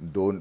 2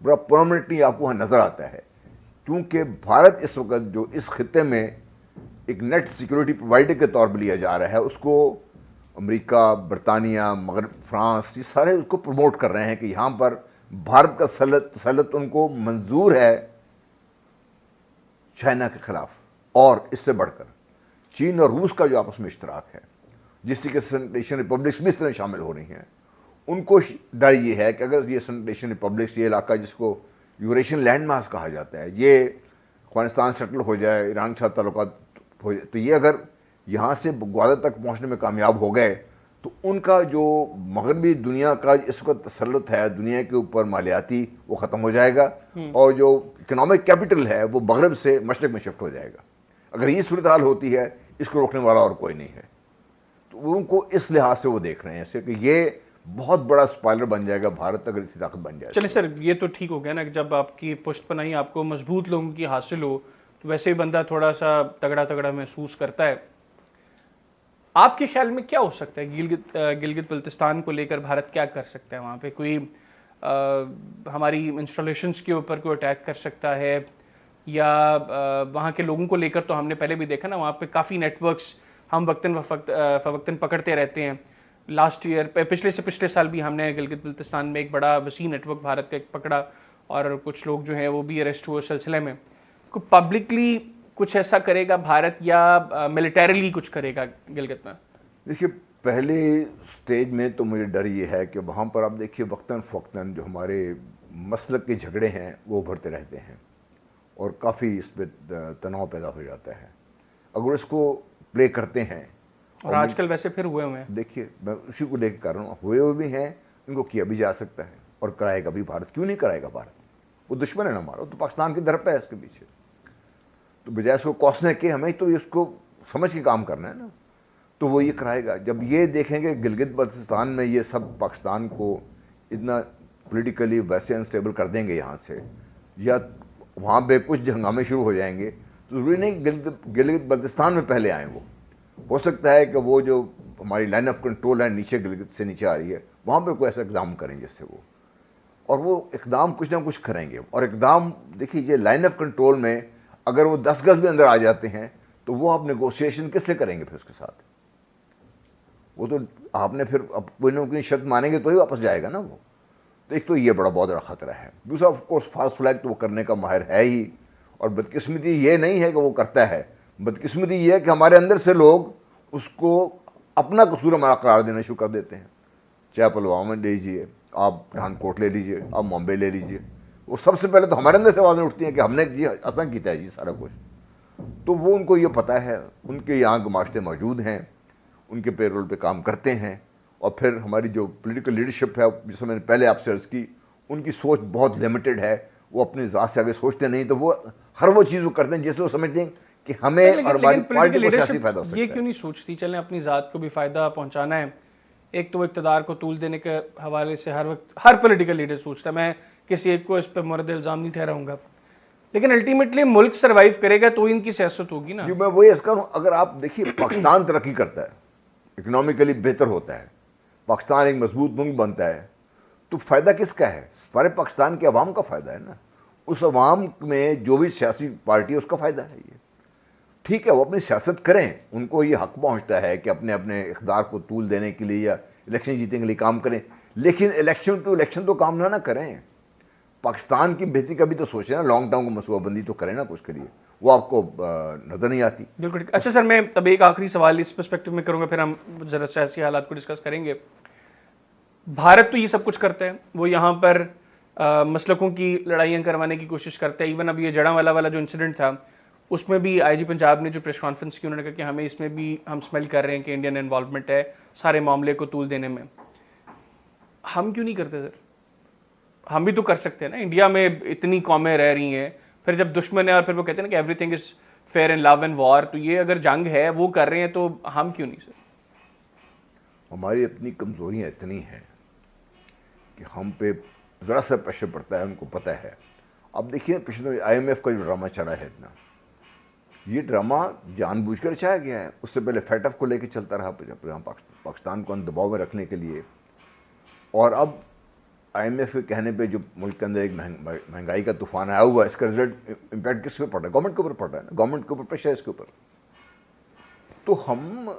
بڑا پرماننٹلی آپ کو وہاں نظر آتا ہے، کیونکہ بھارت اس وقت جو اس خطے میں ایک نیٹ سیکورٹی پرووائڈر کے طور پر لیا جا رہا ہے، اس کو امریکہ، برطانیہ، مغرب، فرانس، یہ سارے اس کو پروموٹ کر رہے ہیں کہ یہاں پر بھارت کا تسلط ان کو منظور ہے چائنا کے خلاف، اور اس سے بڑھ کر چین اور روس کا جو آپس میں اشتراک ہے، جس کی سینٹ ایشین ریپبلکس بھی اس طرح شامل ہو رہی ہیں، ان کو ڈر یہ ہے کہ اگر یہ سینٹ ایشین ریپبلکس، یہ علاقہ جس کو یوریشین لینڈ ماس کہا جاتا ہے، یہ افغانستان سیٹل ہو جائے، ایران کے ساتھ تعلقات ہو جائے، تو یہ اگر یہاں سے گوادر تک پہنچنے میں کامیاب ہو گئے تو ان کا جو مغربی دنیا کا اس وقت تسلط ہے دنیا کے اوپر مالیاتی، وہ ختم ہو جائے گا، اور جو اکنامک کیپٹل ہے وہ مغرب سے مشرق میں شفٹ ہو جائے گا۔ اگر یہ صورتحال ہوتی ہے، اس کو روکنے والا اور کوئی نہیں ہے۔ تو ان کو اس لحاظ سے وہ دیکھ رہے ہیں ایسے کہ یہ بہت بڑا اسپائلر بن جائے گا بھارت اگر اتنی طاقت بن جائے۔ چلیں سر، یہ تو ٹھیک ہو گیا نا کہ جب آپ کی پشت پناہی آپ کو مضبوط لوگوں کی حاصل ہو تو ویسے ہی بندہ تھوڑا سا تگڑا تگڑا محسوس کرتا ہے۔ آپ کے خیال میں کیا ہو سکتا ہے گلگت بلتستان کو لے کر بھارت کیا کر سکتا ہے؟ وہاں پہ کوئی ہماری انسٹالیشنز کے اوپر کوئی اٹیک کر سکتا ہے، یا وہاں کے لوگوں کو لے کر تو ہم نے پہلے بھی دیکھا نا، وہاں پہ کافی نیٹ ورکس ہم وقتاً فوقتاً پکڑتے رہتے ہیں۔ لاسٹ ایئر پچھلے سے پچھلے سال بھی ہم نے گلگت بلتستان میں ایک بڑا وسیع نیٹ ورک بھارت کا ایک پکڑا، اور کچھ لوگ جو ہیں وہ بھی اریسٹ ہوئے سلسلے میں۔ کوئی پبلکلی کچھ ایسا کرے گا بھارت، یا ملیٹریلی کچھ کرے گا گلگت میں؟ دیکھیے، پہلے سٹیج میں تو مجھے ڈر یہ ہے کہ وہاں پر آپ دیکھیے وقتاً فوقتاً جو ہمارے مسلک کے جھگڑے ہیں وہ ابھرتے رہتے ہیں، اور کافی اس پہ تناؤ پیدا ہو جاتا ہے اگر اس کو پلے کرتے ہیں۔ اور آج کل ویسے پھر ہوئے ہوئے ہیں۔ دیکھیے، میں اسی کو لے کے کر رہا ہوں، ہوئے ہوئے بھی ہیں، ان کو کیا بھی جا سکتا ہے، اور کرائے گا بھی بھارت۔ کیوں نہیں کرائے گا بھارت؟ وہ دشمن ہے نا ہمارا، تو پاکستان کی درپے ہے اس کے پیچھے، تو بجائے اس کو کوسنے کے ہمیں تو اس کو سمجھ کے کام کرنا ہے نا، تو وہ یہ کرائے گا۔ جب یہ دیکھیں گے گلگت بلتستان میں یہ سب پاکستان کو اتنا پولیٹیکلی ویسے انسٹیبل کر دیں گے یہاں سے، یا وہاں پہ کچھ ہنگامے شروع ہو جائیں گے، تو ضروری نہیں گلگت بلتستان میں پہلے آئیں۔ وہ ہو سکتا ہے کہ وہ جو ہماری لائن آف کنٹرول ہے نیچے، گلگت سے نیچے آ رہی ہے، وہاں پہ کوئی ایسا اقدام کریں جس سے وہ، اور وہ اقدام کچھ نہ کچھ کریں گے۔ اور اقدام دیکھیے، یہ لائن آف کنٹرول میں اگر وہ 10 گز بھی اندر آ جاتے ہیں تو وہ آپ نیگوشیشن کس سے کریں گے پھر اس کے ساتھ؟ وہ تو آپ نے پھر اب کوئی نہ کوئی شرط مانیں گے تو ہی واپس جائے گا نا وہ۔ تو ایک تو یہ بڑا بہت بڑا خطرہ ہے۔ دوسرا آف کورس فاسٹ فلیگ تو وہ کرنے کا ماہر ہے ہی، اور بدقسمتی یہ نہیں ہے کہ وہ کرتا ہے، بدقسمتی یہ ہے کہ ہمارے اندر سے لوگ اس کو اپنا قصور ہمارا قرار دینا شروع کر دیتے ہیں۔ چاہے پلوامہ لے لیجیے، آپ پٹھان کوٹ لے لیجیے، آپ ممبئی لے لیجیے، وہ سب سے پہلے تو ہمارے اندر سے آوازیں اٹھتی ہیں کہ ہم نے جی ایسا کیتا ہے جی سارا کچھ۔ تو وہ ان کو یہ پتہ ہے، ان کے یہاں گماشتے موجود ہیں، ان کے پیرول پہ کام کرتے ہیں، اور پھر ہماری جو پولیٹیکل لیڈرشپ ہے، جسے میں نے پہلے آپ سے عرض کی، ان کی سوچ بہت لمیٹڈ ہے، وہ اپنی ذات سے آگے سوچتے نہیں، تو وہ ہر وہ چیز وہ کرتے ہیں جیسے وہ سمجھتے ہیں کہ ہمیں اور ہماری پارٹی کو سیاسی فائدہ ہو سکتا ہے۔ یہ کیوں نہیں سوچتی چلیں اپنی ذات کو بھی فائدہ پہنچانا ہے؟ ایک تو وہ اقتدار کو طول دینے کے حوالے سے ہر وقت ہر پولیٹیکل لیڈر سوچتا ہے، میں کسی ایک کو اس پہ مورد الزام نہیں ٹھہراؤں گا، لیکن الٹیمیٹلی ملک سروائیو کرے گا تو ان کی سیاست ہوگی نا۔ جی میں وہی عرض کر رہا ہوں، اگر آپ دیکھیے پاکستان ترقی کرتا ہے، اکنامکلی بہتر ہوتا ہے، پاکستان ایک مضبوط ملک بنتا ہے، تو فائدہ کس کا ہے؟ سارے پاکستان کے عوام کا فائدہ ہے نا۔ اس عوام میں جو بھی سیاسی پارٹی ہے اس کا فائدہ ہے یہ۔ ٹھیک ہے، وہ اپنی سیاست کریں، ان کو یہ حق پہنچتا ہے کہ اپنے اپنے اقدار کو طول دینے کے لیے یا الیکشن جیتنے کے لیے کام کریں، لیکن الیکشن تو کام نہ کریں۔ پاکستان کی بہتری کا بھی تو سوچیں نا، لانگ ٹرم کو منصوبہ بندی تو کریں نا کچھ کے لیے، وہ آپ کو نظر نہیں آتی۔ بالکل۔ اچھا سر، میں اب ایک آخری سوال اس پرسپیکٹو میں کروں گا، پھر ہم ذرا سیاسی حالات کو ڈسکس کریں گے۔ بھارت تو یہ سب کچھ کرتا ہے، وہ یہاں پر مسلکوں کی لڑائیاں کروانے کی کوشش کرتا ہے۔ ایون اب یہ جڑاں والا جو انسیڈنٹ تھا، اس میں بھی آئی جی پنجاب نے جو پریس کانفرنس کی، انہوں نے کہا کہ ہمیں اس میں بھی ہم سمیل کر رہے ہیں کہ انڈین انوالومنٹ ہے سارے معاملے کو طول دینے میں۔ ہم کیوں نہیں کرتے سر؟ ہم بھی تو کر سکتے ہیں نا، انڈیا میں اتنی قومیں رہ رہی ہیں، پھر جب دشمن ہے اور پھر وہ کہتے ہیں نا کہ everything is fair in love and war, تو یہ اگر جنگ ہے وہ کر رہے ہیں تو ہم کیوں نہیں سر؟ ہماری اپنی کمزوریاں اتنی ہیں کہ ہم پہ ذرا سا پریشر پڑتا ہے، ان کو پتہ ہے۔ اب دیکھیے پچھلے IMF کا جو ڈرامہ چلا ہے اتنا، یہ ڈرامہ جان بوجھ کر چاہا گیا ہے۔ اس سے پہلے FATF کو لے کے چلتا رہا پاکستان کو دباؤ میں رکھنے کے لیے، اور اب IMF کے کہنے پہ جو ملک کے اندر ایک مہنگائی کا طوفان آیا ہوا ہے، اس کا رزلٹ امپیکٹ کس پہ پڑ رہا ہے؟ گورنمنٹ کے اوپر پڑ رہا ہے نا، گورنمنٹ کے اوپر پریشر ہے اس کے اوپر. تو ہم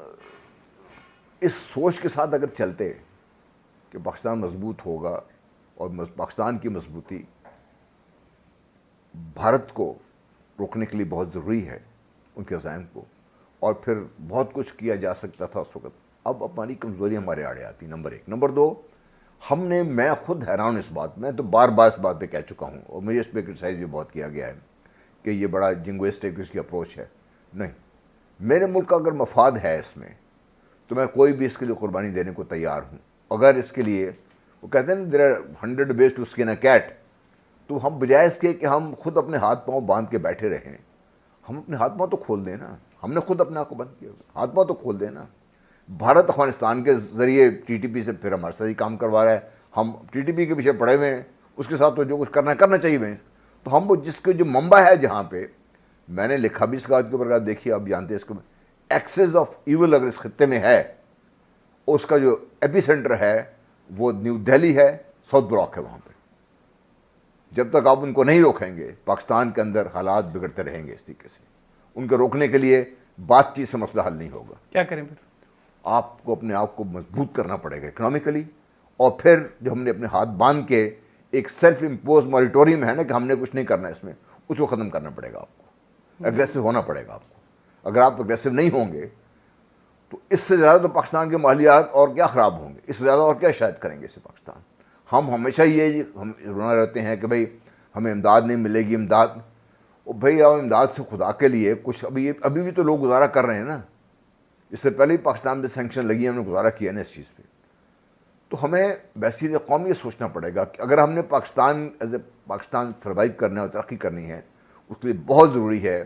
اس سوچ کے ساتھ اگر چلتے کہ پاکستان مضبوط ہوگا اور پاکستان کی مضبوطی بھارت کو روکنے کے لیے بہت ضروری ہے، ان کے عزائم کو، اور پھر بہت کچھ کیا جا سکتا تھا اس وقت. اب ہماری کمزوری ہمارے آڑے آتی، نمبر 1. نمبر 2، میں خود حیران اس بات میں تو بار بار اس بات پہ کہہ چکا ہوں، اور مجھے اس پہ کرٹیسائز بھی بہت کیا گیا ہے کہ یہ بڑا جنگوسٹک اس کی اپروچ ہے. نہیں، میرے ملک کا اگر مفاد ہے اس میں تو میں کوئی بھی اس کے لیے قربانی دینے کو تیار ہوں. اگر اس کے لیے وہ کہتے ہیں نا there are 100 ways to skin a cat، تو ہم بجائے اس کے کہ ہم خود اپنے ہاتھ پاؤں باندھ کے بیٹھے رہیں، ہم اپنے ہاتھ پاؤں تو کھول دیں نا. ہم نے خود اپنے آپ کو بند کیا، ہاتھ پاؤں تو کھول دیں نا. بھارت افغانستان کے ذریعے TTP سے پھر ہمارے ساتھ ہی کام کروا رہا ہے، ہم TTP کے پیچھے پڑے ہوئے ہیں، اس کے ساتھ تو جو کچھ کرنا چاہیے. تو ہم وہ جس کے جو منبع ہے جہاں پہ میں نے لکھا بھی اس بات کے اوپر، دیکھیے آپ جانتے ہیں اس کو، ایکسس آف ایول اگر اس خطے میں ہے، اس کا جو ایپی سینٹر ہے وہ نیو دہلی ہے، ساؤتھ بلاک ہے وہاں پہ. جب تک آپ ان کو نہیں روکیں گے پاکستان کے اندر حالات بگڑتے رہیں گے. اس طریقے سے ان کو روکنے کے لیے بات چیت سے مسئلہ حل نہیں ہوگا. کیا کریں پھر؟ آپ کو اپنے آپ کو مضبوط کرنا پڑے گا اکنامکلی، اور پھر جو ہم نے اپنے ہاتھ باندھ کے ایک سیلف امپوز موریٹوریم ہے نا کہ ہم نے کچھ نہیں کرنا اس میں، اس کو ختم کرنا پڑے گا آپ کو. اگریسو ہونا پڑے گا آپ کو. اگر آپ اگریسو نہیں ہوں گے تو اس سے زیادہ تو پاکستان کے مالیات اور کیا خراب ہوں گے، اس سے زیادہ اور کیا شاید کریں گے اسے پاکستان. ہم ہمیشہ یہ ہم رونا رہتے ہیں کہ بھئی ہمیں امداد نہیں ملے گی، امداد. بھئی آپ امداد سے خدا کے لیے کچھ ابھی بھی تو لوگ گزارا کر رہے ہیں نا. اس سے پہلے ہی پاکستان پہ سینکشن لگی، ہم نے گزارا کیا نا اس چیز پہ. تو ہمیں ویسی قوم یہ سوچنا پڑے گا کہ اگر ہم نے پاکستان سروائیو کرنا ہے اور ترقی کرنی ہے، اس کے لیے بہت ضروری ہے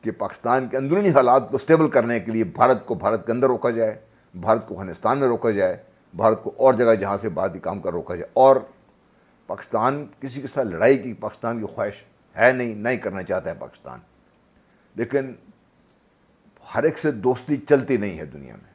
کہ پاکستان کے اندرونی حالات کو سٹیبل کرنے کے لیے بھارت کے اندر روکا جائے، بھارت کو افغانستان میں روکا جائے، بھارت کو اور جگہ جہاں سے بھارتی کام کر روکا جائے. اور پاکستان کسی کے ساتھ لڑائی کی پاکستان کی خواہش ہے نہیں کرنا چاہتا ہے پاکستان. لیکن ہر ایک سے دوستی چلتی نہیں ہے دنیا میں.